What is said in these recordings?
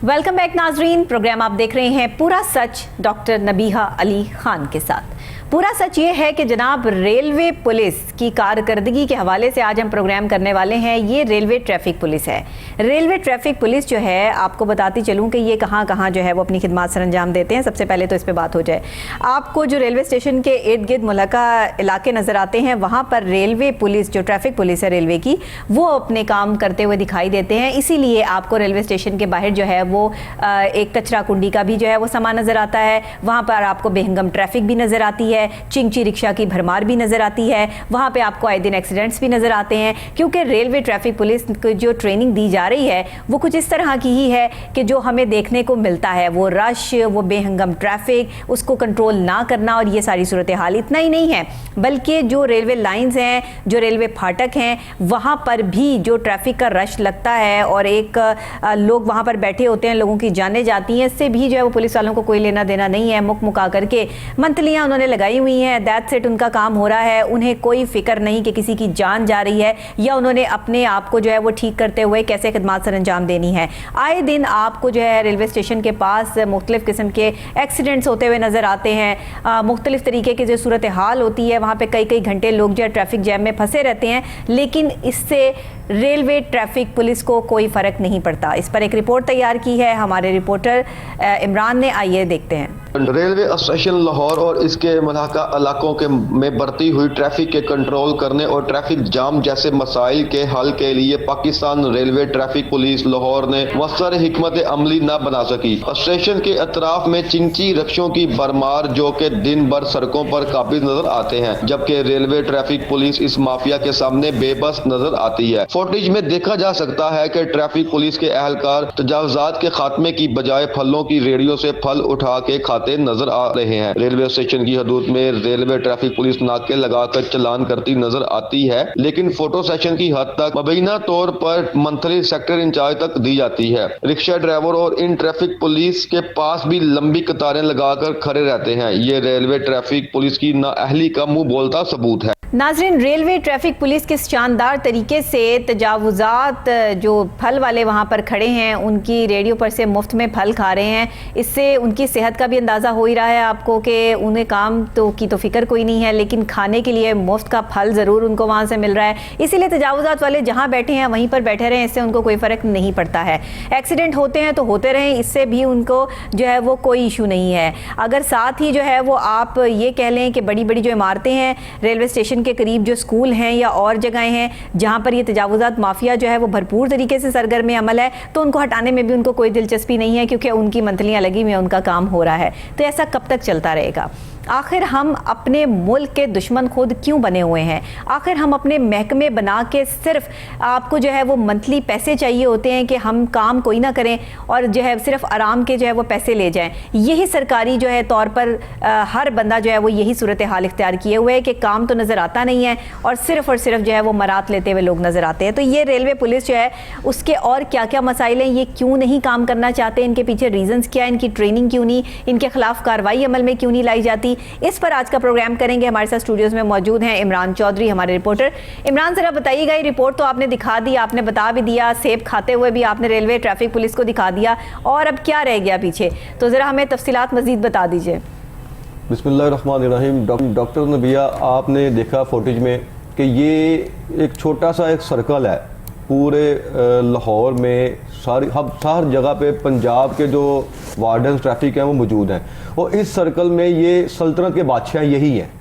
Welcome back नाजरीन। Programme आप देख रहे हैं पूरा सच डॉक्टर नबीहा अली खान के साथ। पूरा सच ये है कि जनाब रेलवे पुलिस की कारकर्दगी के हवाले से आज हम प्रोग्राम करने वाले हैं। ये रेलवे ट्रैफिक पुलिस है। रेलवे ट्रैफिक पुलिस जो है, आपको बताती चलूँ कि ये कहाँ कहाँ जो है वो अपनी खिदमत सर अंजाम देते हैं। सबसे पहले तो इस पर बात हो जाए, आपको जो रेलवे स्टेशन के इर्द गिर्द मुलका इलाके नज़र आते हैं, वहाँ पर रेलवे पुलिस जो ट्रैफिक पुलिस है रेलवे की, वो अपने काम करते हुए दिखाई देते हैं। इसीलिए आपको रेलवे स्टेशन के बाहर जो है वो एक कचरा कुंडी का भी जो है वो सामान नज़र आता है। वहाँ पर आपको बेहंगम ट्रैफिक भी नज़र आती है, चिंची रिक्शा की भरमार भी नज़र आती है। वहाँ पे आपको आए दिन एक्सीडेंट्स भी नज़र आते हैं, क्योंकि रेलवे ट्रैफिक पुलिस को जो ट्रेनिंग दी जा रही है वो कुछ इस तरह की ही है कि जो हमें देखने को मिलता है वो रश, वो बेहंगम ट्रैफिक, उसको कंट्रोल ना करना और ये सारी सूरत हाल। इतना ही नहीं है, बल्कि जो रेलवे लाइन्स हैं, जो रेलवे फाटक हैं, वहाँ पर भी जो ट्रैफिक का रश लगता है और एक लोग वहाँ पर बैठे होते हैं, लोगों की जानें जाती हैं, इससे भी जो है वो पुलिस वालों को कोई लेना देना नहीं है। मुक मुका करके मंथलियाँ उन्होंने लगाई हुई हैं, दैट्स इट, उनका काम हो रहा है। उन्हें कोई फिक्र नहीं कि किसी की जान जा रही है या उन्होंने अपने आप को जो है वो ठीक करते हुए कैसे खिदमत सर अंजाम देनी है। आए दिन आपको जो है रेलवे स्टेशन के पास मुख्तलिफ किस्म के एक्सीडेंट्स होते हुए नज़र आते हैं। मुख्तलिफ तरीके की जो सूरत हाल होती है, वहाँ पर कई कई घंटे लोग जो है ट्रैफिक जैम में फंसे रहते हैं, लेकिन इससे रेलवे ट्रैफिक पुलिस को कोई फ़र्क नहीं पड़ता। इस पर एक रिपोर्ट तैयार की है हमारे रिपोर्टर इमरान ने, आइए देखते हैं। रेलवे स्टेशन लाहौर और इसके मुलाका इलाकों के में बढ़ती हुई ट्रैफिक के कंट्रोल करने और ट्रैफिक जाम जैसे मसाइल के हल के लिए Pakistan railway traffic police Lahore ने मसर हिकमत अमली न बना सकी। स्टेशन के अतराफ में चिंची रिक्शों की भरमार जो के दिन भर सड़कों पर काबिज नजर आते हैं, जबकि रेलवे ट्रैफिक पुलिस इस माफिया के सामने बेबस नजर आती है। फुटेज में देखा जा सकता है कि ट्रैफिक पुलिस के एहलकार तजावुजात के खात्मे की बजाय फलों की रेडियो से फल उठा के खाते नजर आ रहे हैं। रेलवे स्टेशन की हदूद में रेलवे ट्रैफिक पुलिस नाके लगाकर चलान करती नजर आती है, लेकिन फोटो सेशन की हद तक मुबैना तौर पर मंथली सेक्टर इंचार्ज तक दी जाती है। रिक्शा ड्राइवर और इन ट्रैफिक पुलिस के पास भी लंबी कतारें लगाकर खड़े रहते हैं। ये रेलवे ट्रैफिक पुलिस की नाअहली का मुंह बोलता सबूत है। नाज़रीन, रेलवे ट्रैफिक पुलिस किस शानदार तरीके से तजावुजात जो फल वाले वहाँ पर खड़े हैं उनकी रेडियो पर से मुफ्त में फल खा रहे हैं, इससे उनकी सेहत का भी अंदाज़ा हो ही रहा है आपको कि उन्हें काम की तो फिक्र कोई नहीं है, लेकिन खाने के लिए मुफ्त का फल ज़रूर उनको वहाँ से मिल रहा है। इसीलिए तजावुजात वाले जहाँ बैठे हैं वहीं पर बैठे रहें, इससे उनको कोई फ़र्क नहीं पड़ता है। एक्सीडेंट होते हैं तो होते रहें, इससे भी उनको जो है वो कोई इशू नहीं है। अगर साथ ही जो है वो आप ये कह लें कि बड़ी बड़ी जो इमारतें हैं रेलवे स्टेशन के करीब, जो स्कूल हैं या और जगहें हैं जहां पर ये तजावुजात माफिया जो है वो भरपूर तरीके से सरगर्म अमल है, तो उनको हटाने में भी उनको कोई दिलचस्पी नहीं है, क्योंकि उनकी मंथलियां लगी हुई हैं, उनका काम हो रहा है। तो ऐसा कब तक चलता रहेगा? आखिर हम अपने मुल्क के दुश्मन खुद क्यों बने हुए हैं? आखिर हम अपने महकमे बना के सिर्फ आपको जो है वो मंथली पैसे चाहिए होते हैं कि हम काम कोई ना करें और जो है सिर्फ आराम के जो है वो पैसे ले जाएं। यही सरकारी जो है तौर पर हर बंदा जो है वो यही सूरत हाल इख्तियार किए हुए है कि काम तो नज़र आता नहीं है और सिर्फ जो है वो मरात लेते हुए लोग नज़र आते हैं। तो ये रेलवे पुलिस जो है उसके और क्या क्या मसाइल हैं, ये क्यों नहीं काम करना चाहते, इनके पीछे रीजंस क्या है, इनकी ट्रेनिंग क्यों नहीं, इनके खिलाफ कार्रवाई अमल में क्यों नहीं लाई जाती, इस पर आज का प्रोग्राम करेंगे। हमारे साथ स्टूडियोज में मौजूद हैं इमरान चौधरी, हमारे रिपोर्टर। इमरान, जरा बताइएगा, ये रिपोर्ट तो आपने दिखा दी, आपने बता भी दिया, सेब खाते हुए भी आपने रेलवे ट्रैफिक पुलिस को दिखा दिया, और अब क्या रह गया पीछे? तो जरा हमें तफसीलात मजीद बता दीजिए। बिस्मिल्लाहिर्रहमानिर्रहीम। डॉक्टर नबिया, आपने देखा फुटेज में कि ये एक छोटा सा एक सर्कल है पूरे लाहौर में, हर जगह पे पंजाब के जो वार्डन ट्रैफिक हैं वो मौजूद हैं, और इस सर्कल में ये सल्तनत के बादशाह यही हैं।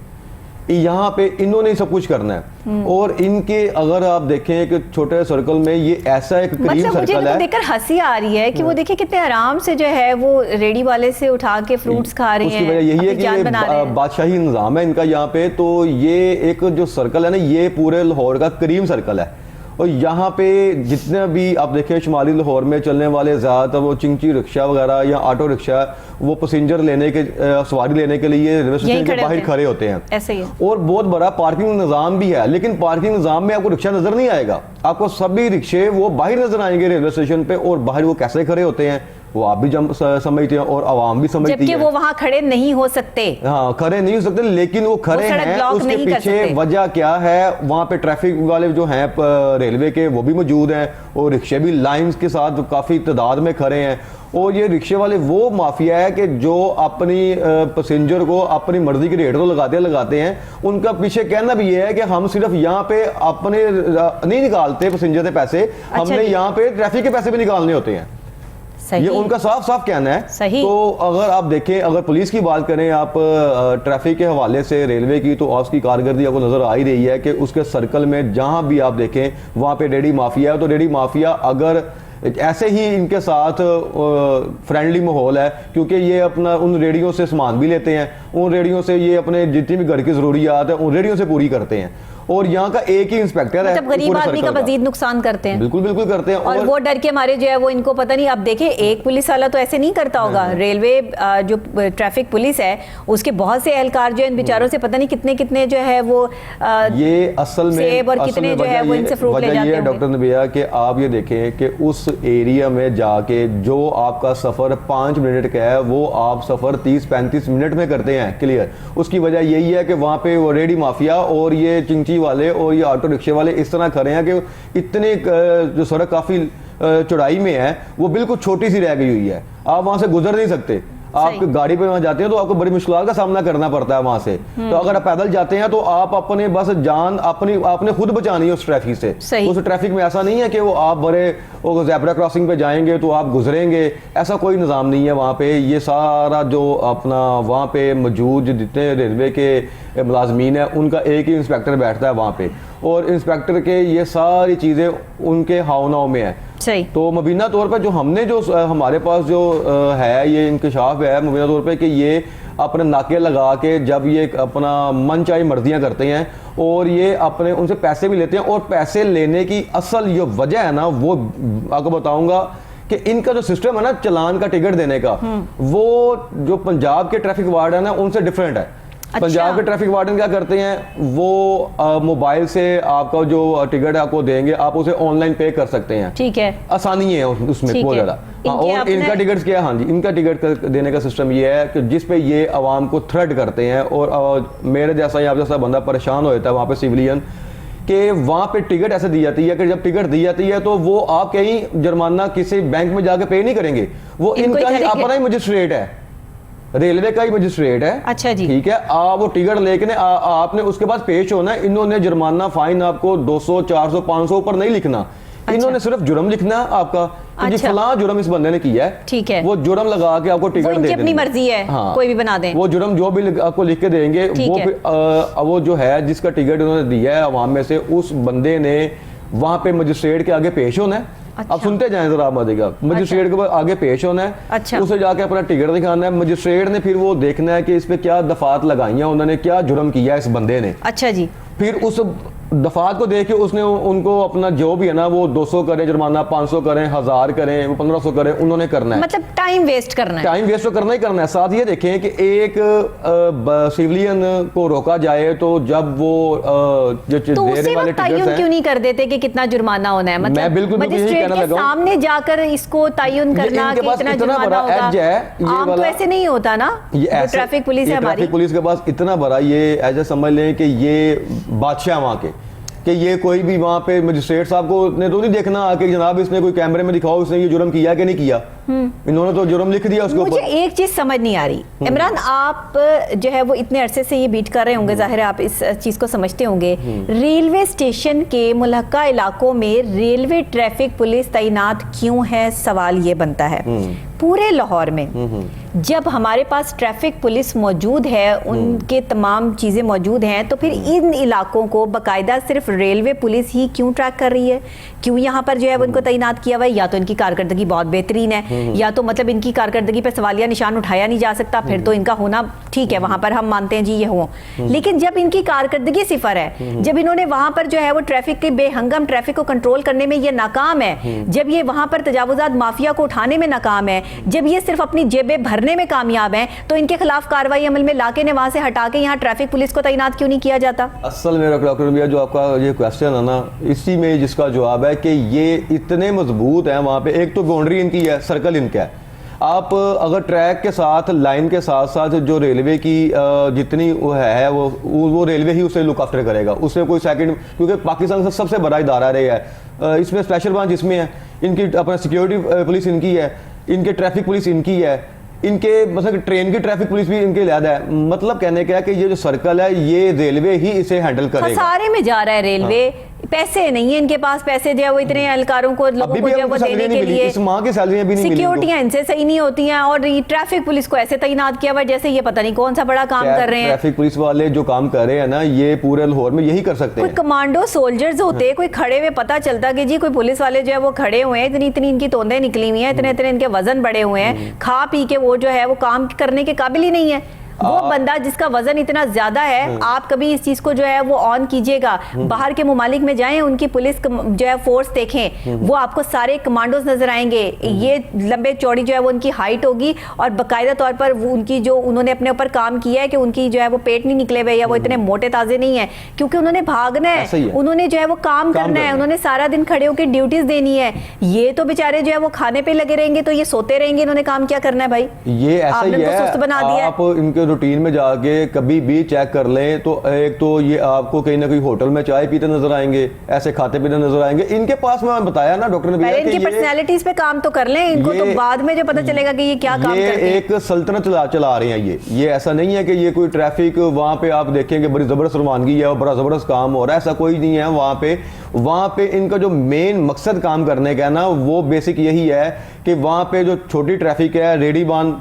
यहाँ पे इन्होंने सब कुछ करना है, और इनके अगर आप देखें कि छोटे सर्कल में ये ऐसा एक करीम सर्कल है। देखकर हंसी आ रही है कि वो देखिए कितने आराम से जो है वो रेडी वाले से उठा के फ्रूट्स खा रहे हैं। उसकी वजह यही है कि बादशाही निज़ाम है इनका यहाँ पे। तो ये एक जो सर्कल है ना, ये पूरे लाहौर का करीम सर्कल है, और यहाँ पे जितने भी आप देखें शुमाली लाहौर में चलने वाले ज़्यादातर वो चिंची रिक्शा वगैरह या ऑटो रिक्शा, वो पैसेंजर लेने के सवारी लेने के लिए रेलवे स्टेशन के बाहर खड़े होते हैं। ऐसे ही और बहुत बड़ा पार्किंग निज़ाम भी है, लेकिन पार्किंग निज़ाम में आपको रिक्शा नज़र नहीं आएगा, आपको सभी रिक्शे वो बाहर नज़र आएंगे रेलवे स्टेशन पे। और बाहर वो कैसे खड़े होते हैं वो आप भी समझते हैं और आवाम भी समझती जबकि है। वो वहां खड़े नहीं हो सकते। हाँ, खड़े नहीं हो सकते, लेकिन वो खड़े सड़क हैं, ब्लॉक उसके नहीं कर पीछे सकते। वजह क्या है? वहां पे ट्रैफिक वाले जो हैं रेलवे के वो भी मौजूद हैं और रिक्शे भी लाइंस के साथ काफी तादाद में खड़े हैं। और ये रिक्शे वाले वो माफिया है कि जो अपनी पैसेंजर को अपनी मर्जी की रेट तो लगाते हैं। उनका पीछे कहना भी ये है कि हम सिर्फ यहाँ पे अपने नहीं निकालते पैसेंजर के पैसे, हमने जी। यहाँ पे ट्रैफिक के पैसे भी निकालने होते हैं। सही। ये उनका साफ साफ कहना है। सही। तो अगर आप देखें, अगर पुलिस की बात करें आप ट्रैफिक के हवाले से रेलवे की, तो उसकी कारकर्दगी आपको नजर आ ही रही है कि उसके सर्कल में जहां भी आप देखें वहां पे रेडी माफिया है। तो रेडी माफिया अगर ऐसे ही इनके साथ फ्रेंडली माहौल है, क्योंकि ये अपना उन रेडियो से सामान भी लेते हैं, उन रेडियो से ये अपने जितनी भी घर की जरूरियात है उन रेडियो से पूरी करते हैं। और यहाँ का एक ही इंस्पेक्टर है, मतलब गरीब पूरे आदमी का सर्कल मजीद नुकसान करते हैं। बिल्कुल बिल्कुल करते हैं। और वो डर के मारे जो है वो इनको पता नहीं। अब देखिए, एक पुलिस वाला तो ऐसे नहीं करता होगा। रेलवे जो ट्रैफिक पुलिस है उसके बहुत से एहलकार जो है इन बेचारों से पता नहीं कितने कितने जो है वो ये असल में सेब और कितने जो है वो इनसे फ्रूट ले जाते हैं। डॉक्टर नबिया कि आप ये देखें कि उस एरिया में जाके जो आपका सफर 5 मिनट का है वो आप सफर 30-35 मिनट में करते हैं क्लियर। उसकी वजह यही है कि वहां पे वो रेडी माफिया और ये चिंची वाले और ये ऑटो रिक्शे वाले इस तरह खड़े हैं कि इतने जो सड़क काफी चौड़ाई में है वो बिल्कुल छोटी सी रह गई हुई है, आप वहां से गुजर नहीं सकते। आप गाड़ी पे वहां जाते हैं तो आपको बड़ी मुश्किल का सामना करना पड़ता है वहां से। तो अगर आप पैदल जाते हैं तो आप अपने बस जान आपने खुद बचानी है उस ट्रैफिक से। उस ट्रैफिक में ऐसा नहीं है कि वो आप बड़े ज़ेब्रा क्रॉसिंग पे जाएंगे तो आप गुजरेंगे, ऐसा कोई निज़ाम नहीं है वहाँ पे। ये सारा जो अपना वहाँ पे मौजूद जितने रेलवे के मुलाजमीन है उनका एक ही इंस्पेक्टर बैठता है वहाँ पे, और इंस्पेक्टर के ये सारी चीज़ें उनके हाव नाव में है। सही। तो मुबीना तौर पर जो हमने जो हमारे पास जो है ये इंकशाफ है मुबीना तौर पे कि ये अपने नाके लगा के जब ये अपना मनचाही मर्जियां करते हैं और ये अपने उनसे पैसे भी लेते हैं, और पैसे लेने की असल जो वजह है ना वो आपको बताऊंगा कि इनका जो सिस्टम है ना चलान का टिकट देने का, वो जो पंजाब के ट्रैफिक वार्ड है ना उनसे डिफरेंट है। अच्छा। पंजाब के ट्रैफिक वार्डन क्या करते हैं, वो मोबाइल से आपका जो टिकट आपको देंगे आप उसे ऑनलाइन पे कर सकते हैं। ठीक है, आसानी है उसमें बहुत ज्यादा। और इनका टिकट क्या है, हाँ जी, इनका टिकट देने का सिस्टम ये है कि जिस पे ये आवाम को थ्रेट करते हैं, और मेरे जैसा या आप जैसा बंदा परेशान हो जाता है वहाँ पे सिविलियन कि वहाँ पे टिकट ऐसे दी जाती है कि जब टिकट दी जाती है तो वो आप कहीं जुर्माना किसी बैंक में जाके पे नहीं करेंगे, वो इनका ही अपना ही मजिस्ट्रेट है, रेलवे का ही मजिस्ट्रेट है। अच्छा जी। ठीक है, आप वो टिकट लेके आपने उसके बाद पेश होना है। इन्होंने जुर्माना फाइन आपको 200, 400, 500 ऊपर नहीं लिखना। अच्छा। इन्होंने सिर्फ जुर्म लिखना है आपका। अच्छा। फलां जुर्म इस बंदे ने किया है, ठीक है, वो जुर्म लगा के आपको टिकट दे अपनी मर्जी है। हाँ। कोई भी बना दे, वो जुर्म जो भी आपको लिख के देंगे वो जो है जिसका टिकट उन्होंने दिया है अवाम में से, उस बंदे ने वहां पे मजिस्ट्रेट के आगे पेश होना है। अच्छा। अब सुनते जाएं जरा, आप मजेगा। मजिस्ट्रेट के आगे पेश होना है। अच्छा। उसे जाके अपना टिकट दिखाना है। मजिस्ट्रेट ने फिर वो देखना है कि इस पे क्या दफात लगाई है, उन्होंने क्या जुर्म किया इस बंदे ने। अच्छा जी। फिर उस दफात को देख के उसने उनको अपना जो भी है ना वो 200 करें जुर्माना, 500 करें, 1000 करें, 1500 करें, उन्होंने करना है। मतलब टाइम वेस्ट करना है। टाइम वेस्ट तो करना ही करना है। साथ ये देखें कि एक सिविलियन को रोका जाए तो जब वो जो देने वाले तायुन क्यों नहीं कर देते कि कितना जुर्माना होना है? मतलब मैं बिल्कुल मजिस्ट्रेट के सामने जाकर इसको तायुन करना कि इतना जुर्माना होगा, आम तो ऐसे नहीं होता ना। ट्रैफिक पुलिस है हमारी, ट्रैफिक पुलिस के पास इतना बड़ा ये ऐसे समझ लें कि ये बादशाह वहां के, कि ये कोई भी वहां पे मजिस्ट्रेट साहब को ने तो नहीं देखना आके जनाब इसने कोई कैमरे में दिखाओ इसने ये जुर्म किया कि नहीं किया। इन्होंने तो जुर्म लिख दिया उसके ऊपर। मुझे एक चीज समझ नहीं आ रही इमरान, आप जो है वो इतने अरसे से ये बीट कर रहे होंगे, जाहिर है आप इस चीज को समझते होंगे। रेलवे स्टेशन के मुल्हका इलाकों में रेलवे ट्रैफिक पुलिस तैनात क्यों है, सवाल ये बनता है। पूरे लाहौर में जब हमारे पास ट्रैफिक पुलिस मौजूद है, उनके तमाम चीजें मौजूद हैं, तो फिर इन इलाकों को बाकायदा सिर्फ रेलवे पुलिस ही क्यों ट्रैक कर रही है? क्यों यहाँ पर जो है उनको तैनात किया हुआ है? या तो इनकी कारकर्दगी बहुत बेहतरीन है, या तो मतलब इनकी कारकर्दगी पर सवालिया निशान उठाया नहीं जा सकता, फिर तो इनका होना ठीक है, वहां पर हम मानते हैं जी ये हो। लेकिन जब इनकी कारकर्दगी सिफर है, जब इन्होंने वहां पर जो है वो ट्रैफिक के बेहंगम ट्रैफिक को कंट्रोल करने में ये नाकाम है, जब ये वहां पर तजावुजात माफिया को उठाने में नाकाम है, जब ये सिर्फ अपनी जेबें भरने में कामयाब हैं, तो इनके खिलाफ कार्रवाई अमल में लाके ने वहां से हटा के यहाँ ट्रैफिक पुलिस को तैनात क्यों नहीं किया जाता? असल में डॉक्टर भैया जो आपका ये क्वेश्चन है ना, इसी में जिसका जवाब है कि ये इतने मजबूत है वहां पे। एक तो बाउंड्री इनकी है, सर्कल इनका है, आप अगर ट्रैक के साथ लाइन के साथ साथ जो रेलवे की जितनी वो है वो रेलवे ही उसे लुक आफ्टर करेगा, उससे कोई सेकंड, क्योंकि पाकिस्तान का सबसे बड़ा इदारा रहा है। इसमें स्पेशल ब्रांच इसमें है, इनकी अपना सिक्योरिटी पुलिस इनकी है, इनके ट्रैफिक पुलिस इनकी है, इनके मतलब ट्रेन की ट्रैफिक पुलिस भी इनके लिहाजा है। मतलब कहने का है कि ये जो सर्कल है ये रेलवे ही इसे हैंडल करेगा। सारे में जा रहा है रेलवे, पैसे नहीं है इनके पास, पैसे जो है वो इतने एहलकारों को, लोगों को जो है वो देने के लिए, इस माह की सैलरियां भी नहीं मिली, सिक्योरिटियां इनसे सही नहीं होती हैं, और ये ट्रैफिक पुलिस को ऐसे तैनात किया हुआ है जैसे ये पता नहीं कौन सा बड़ा काम कर रहे हैं। ट्रैफिक पुलिस वाले जो काम कर रहे हैं ना, ये पूरे लाहौर में यही कर सकते कोई हैं। कमांडो सोल्जर्स होते, कोई खड़े हुए, पता चलता कि जी कोई पुलिस वाले जो है वो खड़े हुए हैं, इतनी इतनी इनकी तोंदें निकली हुई हैं, इतने इतने इनके वजन बढ़े हुए हैं, खा पी के वो जो है वो काम करने के काबिल ही नहीं है। वो बंदा जिसका वजन इतना ज्यादा है, आप कभी इस चीज को जो है वो ऑन कीजिएगा, बाहर के मुमालिक में जाएं, उनकी पुलिस जो है फोर्स देखें, वो आपको सारे कमांडोज नजर आएंगे। ये लंबे चौड़ी जो है वो उनकी हाइट होगी, और बाकायदा तौर पर वो उनकी जो उन्होंने अपने ऊपर काम किया है कि उनकी जो है वो पेट नहीं निकले हुए या वो इतने मोटे ताजे नहीं है, क्योंकि उन्होंने भागना है, उन्होंने जो है वो काम करना है, उन्होंने सारा दिन खड़े होकर ड्यूटीज देनी है। ये तो बेचारे जो है वो खाने पे लगे रहेंगे, तो ये सोते रहेंगे, इन्होंने काम क्या करना है भाई? ये ऐसा ही है, सुस्त बना दिया। आप इनके रूटीन में जाके कभी भी चेक कर लें तो एक तो ये आपको कहीं ना कहीं होटल में चाय पीते नजर आएंगे, ऐसे खाते पीते नजर आएंगे। इनके पास में बताया ना डॉक्टर ने, पहले इनकी पर्सनैलिटीज पे काम तो कर लें, इनको तो बाद में जो पता चलेगा कि ये क्या काम करते हैं। एक सल्तनत चला रहे हैं ये ऐसा नहीं है कि ये कोई ट्रैफिक, वहां पे आप देखेंगे बड़ी जबरदस्त रवानगी है और बड़ा जबरदस्त काम हो रहा है, ऐसा कोई नहीं है। वहां पे इनका जो मेन मकसद काम करने का है ना, वो बेसिक यही है कि वहां पे जो छोटी ट्रैफिक है, रेडीबान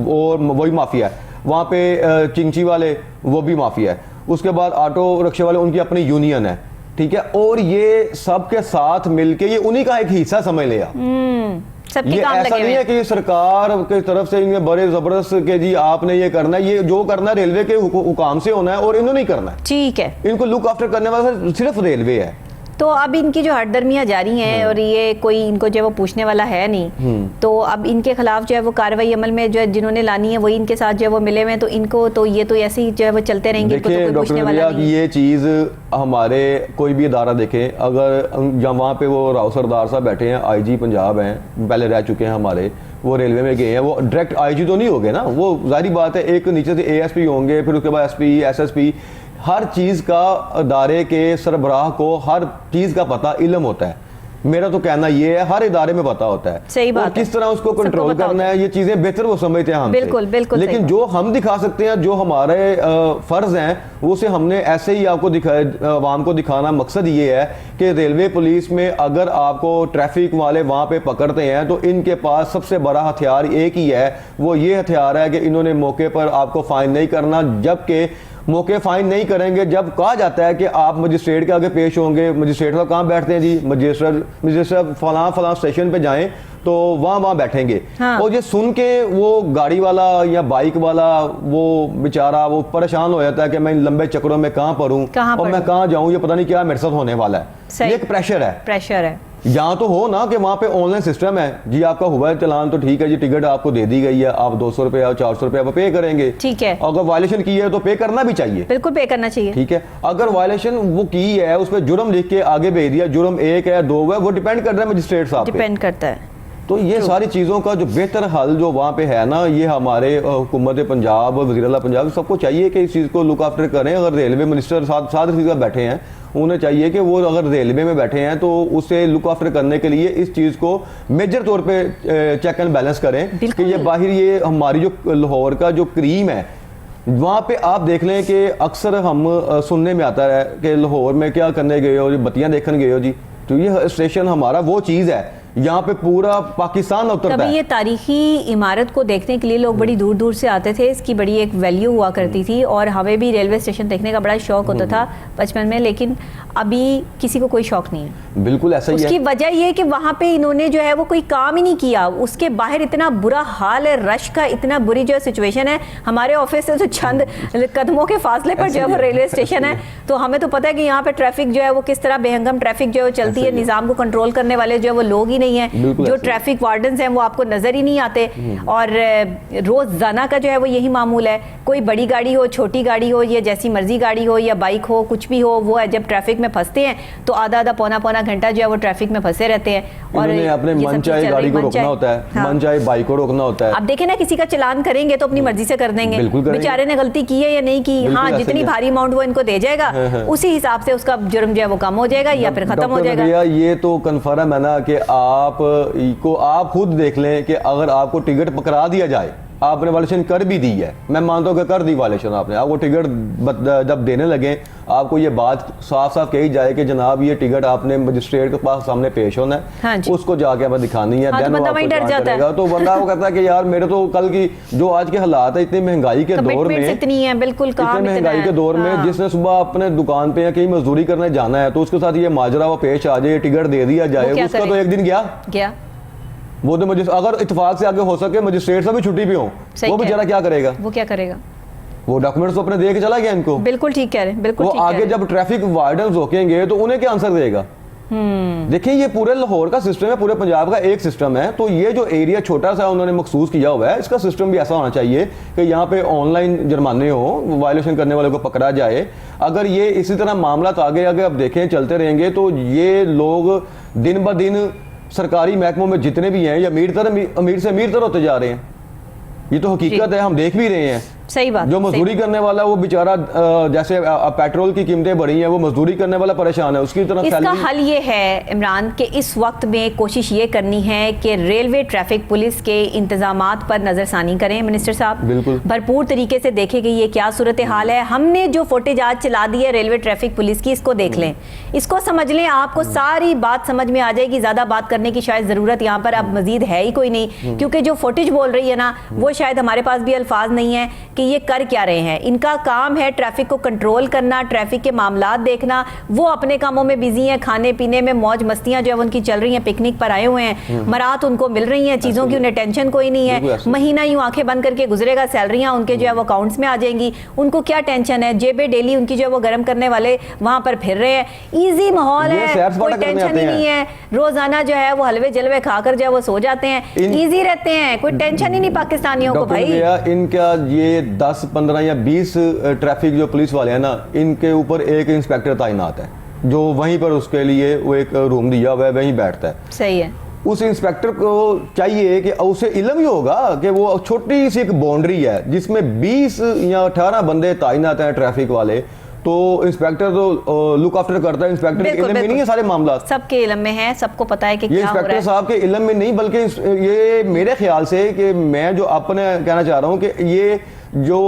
और वही माफिया है, वहाँ पे चिंची वाले वो भी माफिया है, उसके बाद ऑटो रिक्शे वाले उनकी अपनी यूनियन है, ठीक है, और ये सबके साथ मिलके ये उन्हीं का एक हिस्सा समझ लिया। ये काम ऐसा नहीं है कि सरकार की तरफ से इनके बड़े जबरदस्त के जी आपने ये करना है, ये जो करना है रेलवे के हुकाम से होना है और इन्होंने नहीं करना है। ठीक है, इनको लुक आफ्टर करने वाला सिर्फ रेलवे है। तो अब इनकी जो हटदर्मियां जारी हैं और ये कोई इनको जो है वो पूछने वाला है नहीं, तो अब इनके खिलाफ जो है वो कार्रवाई अमल में जो है जिन्होंने लानी है वही इनके साथ जो है वो मिले हुए हैं, तो इनको तो ये तो ऐसे ही जो है वो चलते रहेंगे। देखिए डॉक्टर नबिया, ये चीज़ हमारे कोई भी इदारा देखें, अगर जहाँ वहाँ पे वो राव सरदार साहब बैठे हैं, IG पंजाब हैं, पहले रह चुके हैं हमारे, वो रेलवे में गए हैं, वो डायरेक्ट IG तो नहीं हो गए ना, वो जाहिर बात है एक नीचे से ASP होंगे, फिर उसके बाद SP SSP, हर चीज़ का अदारे के सरबराह को हर चीज़ का पता इल्म होता है। मेरा तो कहना ये है हर इदारे में पता होता है, सही बात, किस तरह उसको कंट्रोल करना है, ये चीजें बेहतर वो समझते हैं हमसे। बिल्कुल बिल्कुल। लेकिन जो हम दिखा सकते हैं, जो हमारे फर्ज हैं, वो से हमने ऐसे ही आपको आवाम को दिखाना। मकसद ये है कि रेलवे पुलिस में अगर आपको ट्रैफिक वाले वहां पे पकड़ते हैं तो इनके पास सबसे बड़ा हथियार एक ही है, वो ये हथियार है कि इन्होंने मौके पर आपको फाइन नहीं करना, जबकि मौके फाइन नहीं करेंगे। जब कहा जाता है कि आप मजिस्ट्रेट के आगे पेश होंगे, मजिस्ट्रेट का कहाँ बैठते हैं जी, मजिस्ट्रेट फलां स्टेशन पे जाएं तो वहाँ बैठेंगे। हाँ। और ये सुन के वो गाड़ी वाला या बाइक वाला वो बेचारा वो परेशान हो जाता है कि मैं इन लंबे चक्रों में कहाँ पर हूँ और मैं कहाँ जाऊँ, ये पता नहीं क्या मेरे साथ होने वाला है। ये एक प्रेशर है। यहाँ तो हो ना कि वहाँ पे ऑनलाइन सिस्टम है जी, आपका हुआ है चलान तो ठीक है जी, टिकट आपको दे दी गई है, आप 200 रुपए या 400 रुपए आप पे करेंगे, ठीक है। अगर वायलेशन की है तो पे करना भी चाहिए, बिल्कुल पे करना चाहिए, ठीक है। अगर वायलेशन वो की है, उस पर जुर्म लिख के आगे भेज दिया, जुर्म 1 है 2 है, वो डिपेंड कर रहा है मजिस्ट्रेट साहब, डिपेंड करता है। तो ये सारी चीज़ों का जो बेहतर हल जो वहाँ पे है ना, ये हमारे हुकूमत पंजाब, वज़ीर-ए-आला पंजाब सबको चाहिए कि इस चीज़ को लुक आफ्टर करें। अगर रेलवे मिनिस्टर साथ बैठे हैं, उन्हें चाहिए कि वो अगर रेलवे में बैठे हैं तो उसे लुक आफ्टर करने के लिए इस चीज़ को मेजर तौर पे चेक एंड बैलेंस करें कि ये बाहर ये हमारी जो लाहौर का जो क्रीम है, वहाँ पे आप देख लें कि अक्सर हम सुनने में आता है कि लाहौर में क्या करने गए हो जी, बत्तियाँ देखने गए हो जी, तो ये स्टेशन हमारा वो चीज़ है, यहाँ पे पूरा पाकिस्तान उतरता है। ये तारीखी इमारत को देखने के लिए लोग बड़ी दूर दूर से आते थे, इसकी बड़ी एक वैल्यू हुआ करती थी और हमें भी रेलवे स्टेशन देखने का बड़ा शौक होता था बचपन में, लेकिन अभी किसी को कोई शौक नहीं है। बिल्कुल ऐसा ही है। उसकी वजह ये कि वहाँ पे इन्होंने जो है वो कोई काम ही नहीं किया, उसके बाहर इतना बुरा हाल है, रश का इतना बुरी जो सिचुएशन है। हमारे ऑफिस से तो चंद कदमों के फासले पर जो है वो रेलवे स्टेशन है, तो हमें तो पता है कि यहाँ पे ट्रैफिक जो है वो किस तरह बेहंगम ट्रैफिक जो है वो चलती है, निज़ाम को कंट्रोल करने वाले जो है वो लोग ही नहीं है, बिल्कुल जो ऐसे ही। ट्रैफिक वार्डन्स हैं वो आपको नजर ही नहीं आते, और रोजाना का जो है वो यही मामूल है, कोई बड़ी गाड़ी हो, छोटी गाड़ी हो, या जैसी मर्जी गाड़ी हो या बाइक हो, कुछ भी हो, वो है जब ट्रैफिक में फंसते हैं तो आधा आधा पौना पौना घंटा जो है वो ट्रैफिक में फंसे रहते हैं। और इन्होंने अपने ये सब मन चीज़ चाहे चल गाड़ी रही, को मन रोकना चाहे- होता है, हाँ। मन चाहे बाइक को रोकना होता है। अब देखें ना, किसी का चलान करेंगे तो अपनी मर्जी से कर देंगे, बिल्कुल करेंगे। बेचारे ने गलती की है या नहीं की, बिल्कुल हाँ ऐसे जितनी ही है। भारी अमाउंट वो इनको दे जाएगा उसी हिसाब से उसका जुर्म जो है वो कम हो जाएगा या फिर खत्म हो डॉक्टर जाएगा। नबिया, ये तो कन्फर्म है ना कि आप खुद देख लें कि अगर आपको टिकट पकड़ा दिया जाए, आपने वायलेशन कर भी दी है, मैं मानता हूँ कि कर दी वायलेशन आपने, आपको टिकट जब देने लगे आपको ये बात साफ साफ कही जाए कि जनाब ये टिकट आपने मजिस्ट्रेट के पास सामने पेश होना हाँ है, जी। उसको जाके हमें दिखानी है, हाँ, तो then वो बंदा आपको वहीं डर चालान जाता है। करेगा। तो बंदा वो कहता है कि यार मेरे तो कल की जो आज के हालात है, इतनी महंगाई के दौर कमिटमेंट्स में, इतनी है, बिल्कुल काम इतने इतना महंगाई है। के दौर में हाँ। जिसने सुबह अपने दुकान पे या कहीं मजदूरी करने जाना है तो उसके साथ ये माजरा वो पेश आ जाए, टिकट दे दिया जाए, क्या उसका करे? तो एक दिन गया। गया वो तो अगर इत्तेफाक से आगे हो सके मजिस्ट्रेट से भी छुट्टी भी हो, सही वो कह बेचारा रहे। क्या करेगा? वो क्या करेगा? वो डॉक्यूमेंट्स तो अपने दे के चला गया इनको, बिल्कुल ठीक कह रहे हैं, बिल्कुल वो ठीक कह आगे रहे हैं। जब ट्रैफिक वार्डन रोकेंगे तो उन्हें क्या आंसर देगा? देखिए ये पूरे लाहौर का सिस्टम है, पूरे पंजाब का एक सिस्टम है, तो ये जो एरिया छोटा सा उन्होंने मखसूस किया हुआ है, इसका सिस्टम भी ऐसा होना चाहिए कि यहाँ पे ऑनलाइन जुर्माने हो, वायलेशन करने वाले को पकड़ा जाए। अगर ये इसी तरह मामला आगे आगे अब देखें चलते रहेंगे तो ये लोग दिन ब दिन सरकारी महकमों में जितने भी हैं ये अमीर से अमीर तर होते जा रहे हैं। ये तो हकीकत है, हम देख भी रहे हैं। सही बात, जो सही मजदूरी करने वाला वो बेचारा जैसे पेट्रोल की कीमतें बढ़ी हैं, वो मजदूरी करने वाला परेशान है, उसकी तरह इसका सैलरी। हल ये है इमरान कि इस वक्त में कोशिश ये करनी है कि रेलवे ट्रैफिक पुलिस के इंतजामात पर नजरसानी करें मिनिस्टर साहब, बिल्कुल। भरपूर तरीके से देखें कि ये क्या सूरत हाल है। हमने जो फुटेज आज चला दी है रेलवे ट्रैफिक पुलिस की, इसको देख लें, इसको समझ लें, आपको सारी बात समझ में आ जाएगी। ज्यादा बात करने की शायद जरूरत यहाँ पर अब मजीद है ही कोई नहीं, क्योंकि जो फुटेज बोल रही है ना वो शायद हमारे पास भी अल्फाज नहीं है कि ये कर क्या रहे हैं। इनका काम है ट्रैफिक को कंट्रोल करना, ट्रैफिक के मामलात देखना, वो अपने कामों में बिजी हैं, खाने पीने में मौज मस्तियां जो है उनकी चल रही हैं, पिकनिक पर आए हुए हैं, मरात उनको मिल रही हैं, चीजों की उन्हें टेंशन कोई नहीं है, महीना यूं आंखें बंद करके गुजरेगा, सैलरियां उनके जो है वो अकाउंट्स में आ जाएंगी, उनको क्या टेंशन है, जेबें डेली उनकी जो है वो गर्म करने वाले वहां पर फिर रहे हैं, ईजी माहौल ये है, सैर कोई सपाटा करने टेंशन आते ही हैं। नहीं है, रोजाना जो है वो हलवे जलवे खाकर जो है वो सो जाते हैं, ईजी रहते हैं, कोई टेंशन ही नहीं पाकिस्तानियों को डॉक्टर भाई। भैया, इनका ये 10, 15 या 20 ट्रैफिक जो पुलिस वाले हैं ना, इनके ऊपर एक इंस्पेक्टर तैनात है जो वहीं पर उसके लिए वो एक रूम दिया हुआ है, वहीं बैठता है। सही है। उस इंस्पेक्टर को चाहिए कि उसे इल्म ही होगा कि वो छोटी सी एक बाउंड्री है जिसमें 20 या 18 बंदे तैनात हैं ट्रैफिक वाले, तो इंस्पेक्टर तो लुक आफ्टर करता है, इंस्पेक्टर के इल्म में नहीं है सारे मामला, सबके इल्म में है, सबको पता है कि ये क्या हो रहा इंस्पेक्टर है। साहब के इल्म में नहीं, बल्कि ये मेरे ख्याल से कि मैं जो अपने कहना चाह रहा हूँ कि ये जो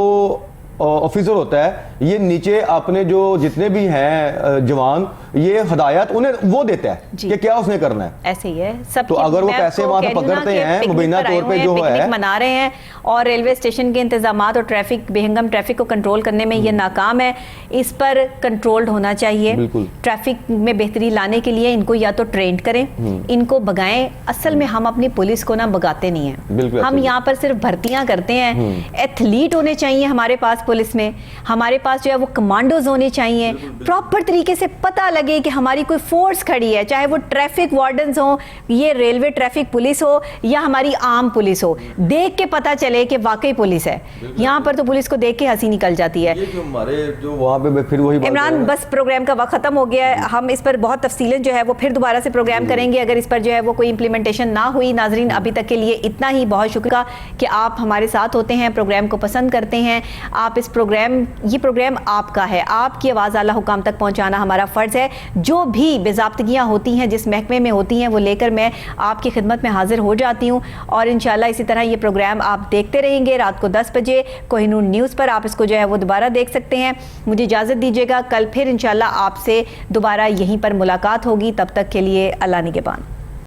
ऑफिसर होता है ये नीचे अपने जो जितने भी हैं जवान, ये हदायत उन्हें वो देता है कि क्या उसने करना है। ऐसे ही है सब। तो अगर वो पैसे वहां पे पकड़ते हैं मुबीना तौर पे जो है, पिकनिक मना रहे हैं और रेलवे स्टेशन के इंतजामात और ट्रैफिक बेहंगम ट्रैफिक को कंट्रोल करने में ये नाकाम है, इस पर कंट्रोल्ड होना चाहिए। बिल्कुल। ट्रैफिक में बेहतरी लाने के लिए इनको या तो ट्रेंड करें, इनको भगाएं। असल में हम अपनी पुलिस को ना भगाते नहीं बिल्कुल हैं, हम ऐसे ही। यहाँ पर सिर्फ भर्तियां करते हैं। एथलीट होने चाहिए हमारे पास पुलिस में, हमारे पास जो है वो कमांडोज होने चाहिए, प्रॉपर तरीके से पता लगे कि हमारी कोई फोर्स खड़ी है, चाहे वो ट्रैफिक वार्डन्स हो, ये रेलवे ट्रैफिक पुलिस हो या हमारी आम पुलिस हो, देख के पता चले कि वाकई पुलिस है। यहाँ पर तो पुलिस को देख के हंसी निकल जाती है। ये जो हमारे जो वहाँ पे फिर वही बात इमरान, है। बस प्रोग्राम का वक्त खत्म हो गया है, हम इस पर बहुत तफसीलन जो है वो फिर दोबारा से प्रोग्राम करेंगे अगर इस पर जो है वो कोई इंप्लीमेंटेशन ना हुई। नाजरीन, अभी तक के लिए इतना ही। बहुत शुक्रिया कि आप हमारे साथ होते हैं, प्रोग्राम को पसंद करते हैं। आप इस प्रोग्राम, ये प्रोग्राम आपका है, आपकी आवाज़ आला हुकाम तक पहुंचाना हमारा फ़र्ज़ है। जो भी बेज़ाब्तगियाँ होती हैं जिस महकमे में होती हैं वो लेकर मैं आपकी खिदमत में हाजिर हो जाती हूँ, और इंशाल्लाह इसी तरह ये प्रोग्राम आप देखते रहेंगे। रात को 10 बजे कोहिनूर न्यूज़ पर आप इसको जो है वो दोबारा देख सकते हैं। मुझे इजाज़त दीजिएगा, कल फिर इंशाल्लाह आपसे दोबारा यहीं पर मुलाकात होगी। तब तक के लिए अल्लाह निगहबान।